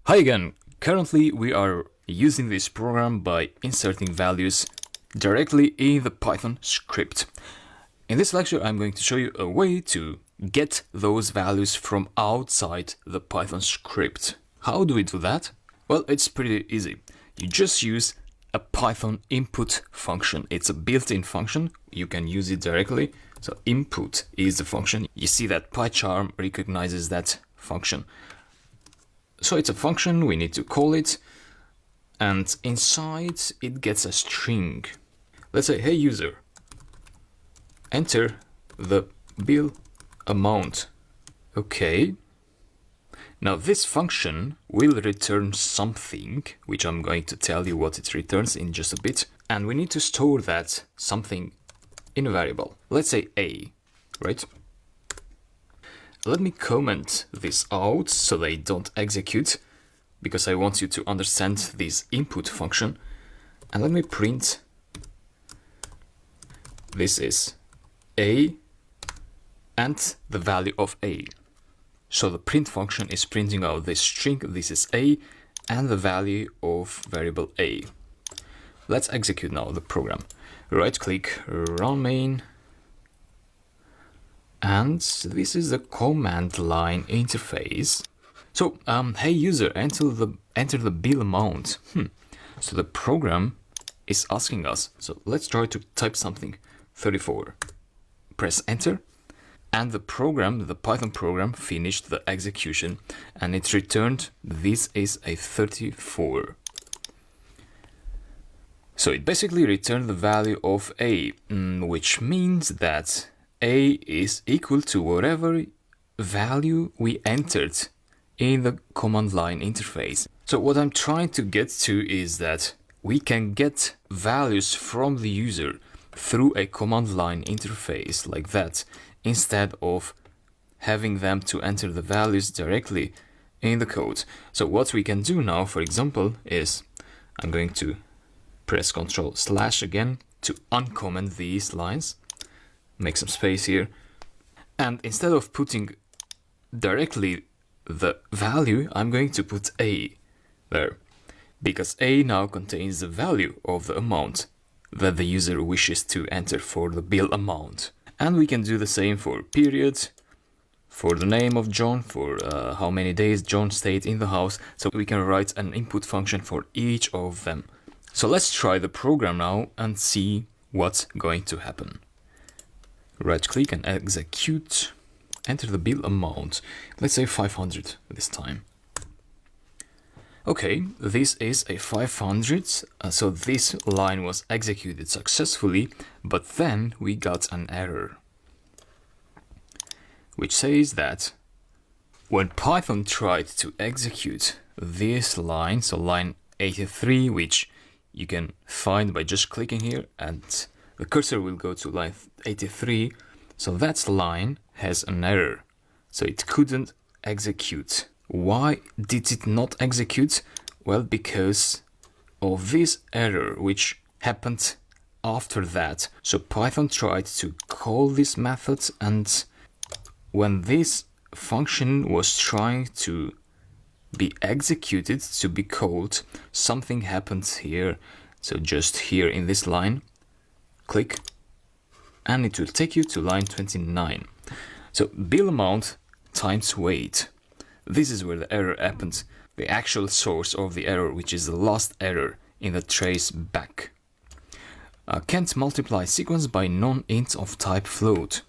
Hi again. Currently we are using this program by inserting values directly in the Python script. In this lecture I'm going to show you a way to get those values from outside the Python script. How do we do that? Well, it's pretty easy. You just use a Python input function. It's a built-in function. You can use it directly. So input is the function. You see that PyCharm recognizes that function. So it's a function, we need to call it, and inside it gets a string. Let's say, hey user, enter the bill amount. Okay. Now this function will return something, which I'm going to tell you what it returns in just a bit. And we need to store that something in a variable. Let's say a, right? Let me comment this out so they don't execute, because I want you to understand this input function. And let me print, this is a and the value of a. So the print function is printing out this string, this is a, and the value of variable a. Let's execute now the program. Right click, run main. And this is the command line interface. So, hey user, enter the bill amount. So the program is asking us. So let's try to type something. 34. Press enter. And the Python program finished the execution and it returned this is a 34. So it basically returned the value of a, which means that a is equal to whatever value we entered in the command line interface. So what I'm trying to get to is that we can get values from the user through a command line interface like that, instead of having them to enter the values directly in the code. So what we can do now, for example, is I'm going to press Ctrl/ again to uncomment these lines. Make some space here, and instead of putting directly the value, I'm going to put a there, because a now contains the value of the amount that the user wishes to enter for the bill amount. And we can do the same for period, for the name of John, for how many days John stayed in the house. So we can write an input function for each of them. So let's try the program now and see what's going to happen. Right click and execute, enter the bill amount, let's say 500 this time. Okay, this is a 500, so this line was executed successfully, but then we got an error, which says that when Python tried to execute this line, so line 83, which you can find by just clicking here, and the cursor will go to line 83. So that line has an error. So it couldn't execute. Why did it not execute? Well, because of this error, which happened after that. So Python tried to call this method, and when this function was trying to be executed, to be called, something happened here. So just here in this line, click, and it will take you to line 29. So bill amount times weight. This is where the error happened. The actual source of the error, which is the last error in the trace back. Can't multiply sequence by non-int of type float.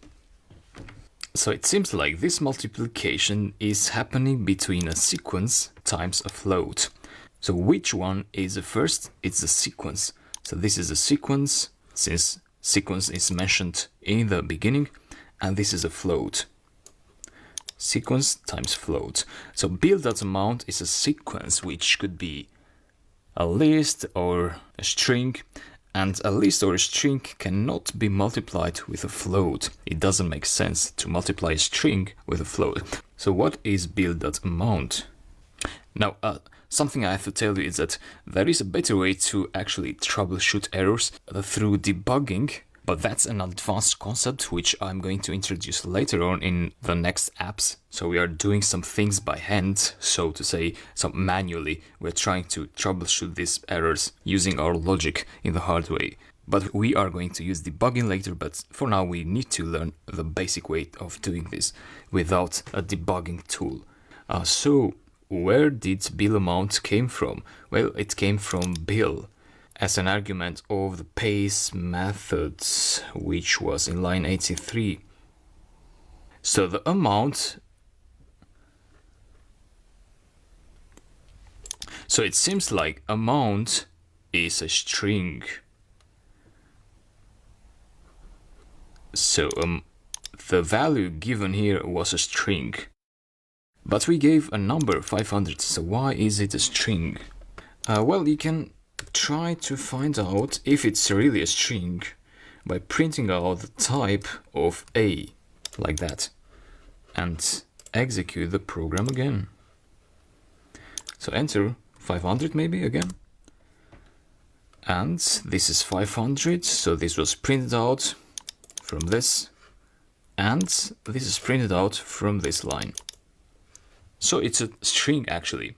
So it seems like this multiplication is happening between a sequence times a float. So which one is the first? It's the sequence. So this is a sequence, since sequence is mentioned in the beginning, and this is a float. Sequence times float. So bill.amount is a sequence, which could be a list or a string, and a list or a string cannot be multiplied with a float. It doesn't make sense to multiply a string with a float. So what is bill.amount? Now, something I have to tell you is that there is a better way to actually troubleshoot errors through debugging But that's an advanced concept which I'm going to introduce later on in the next apps. So we are doing some things by hand, so to say, some manually. We're trying to troubleshoot these errors using our logic in the hard way. But we are going to use debugging later, but for now we need to learn the basic way of doing this without a debugging tool. So where did bill amount came from? Well, it came from bill as an argument of the pace methods, which was in line 83. So the amount, so it seems like amount is a string. So the value given here was a string, but we gave a number 500. So why is it a string? Well, you can try to find out if it's really a string by printing out the type of A, like that, and execute the program again. So enter 500 maybe again, and this is 500, so this was printed out from this, and this is printed out from this line. So it's a string actually.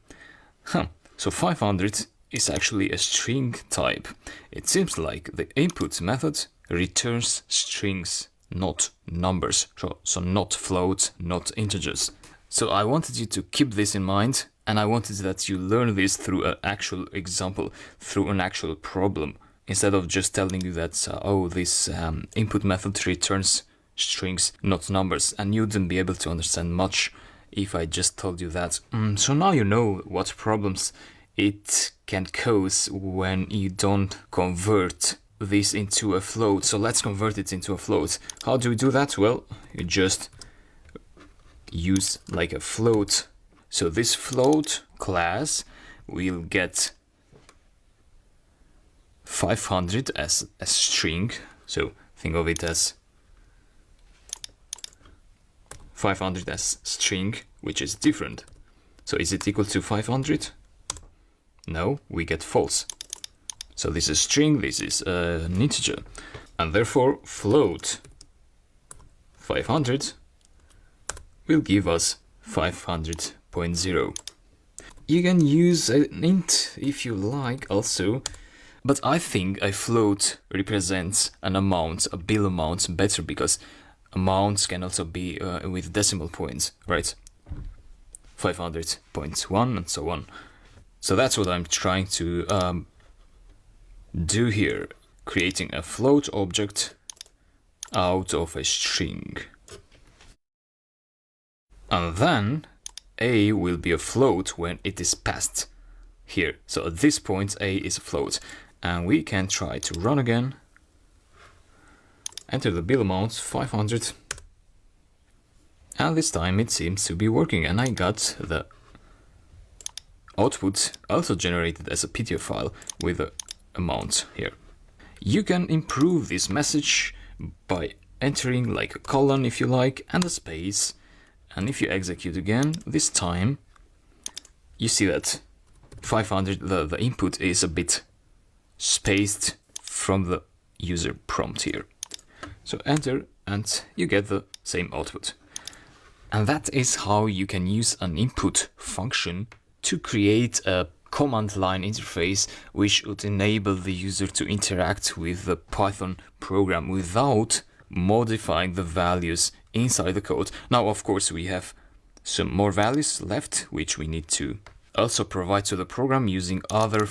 So 500 is actually a string type. It seems like the input method returns strings, not numbers. So not floats, not integers. So I wanted you to keep this in mind, and I wanted that you learn this through an actual example, through an actual problem, instead of just telling you that, oh, this input method returns strings, not numbers, and you wouldn't be able to understand much if I just told you that. So now you know what problems it can cause when you don't convert this into a float. So let's convert it into a float. How do we do that? Well, you just use like a float. So this float class will get 500 as a string. So think of it as 500 as string, which is different. So is it equal to 500? No, we get false. So this is string, this is an integer, and therefore float 500 will give us 500.0. You can use an int if you like also, but I think a float represents an amount, a bill amount, better, because amounts can also be with decimal points, right? 500.1 and so on. So that's what I'm trying to do here, creating a float object out of a string. And then A will be a float when it is passed here. So at this point A is a float, and we can try to run again, enter the bill amount 500, and this time it seems to be working, and I got the output also generated as a PDF file with the amount here. You can improve this message by entering like a colon if you like, and a space, and if you execute again, this time you see that 500, the input is a bit spaced from the user prompt here. So enter and you get the same output. And that is how you can use an input function to create a command line interface which would enable the user to interact with the Python program without modifying the values inside the code. Now, of course, we have some more values left, which we need to also provide to the program using other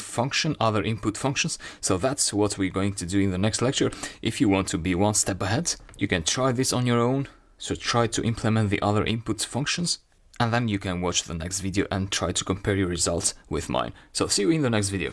input functions. So that's what we're going to do in the next lecture. If you want to be one step ahead, you can try this on your own. So try to implement the other input functions, and then you can watch the next video and try to compare your results with mine. So see you in the next video.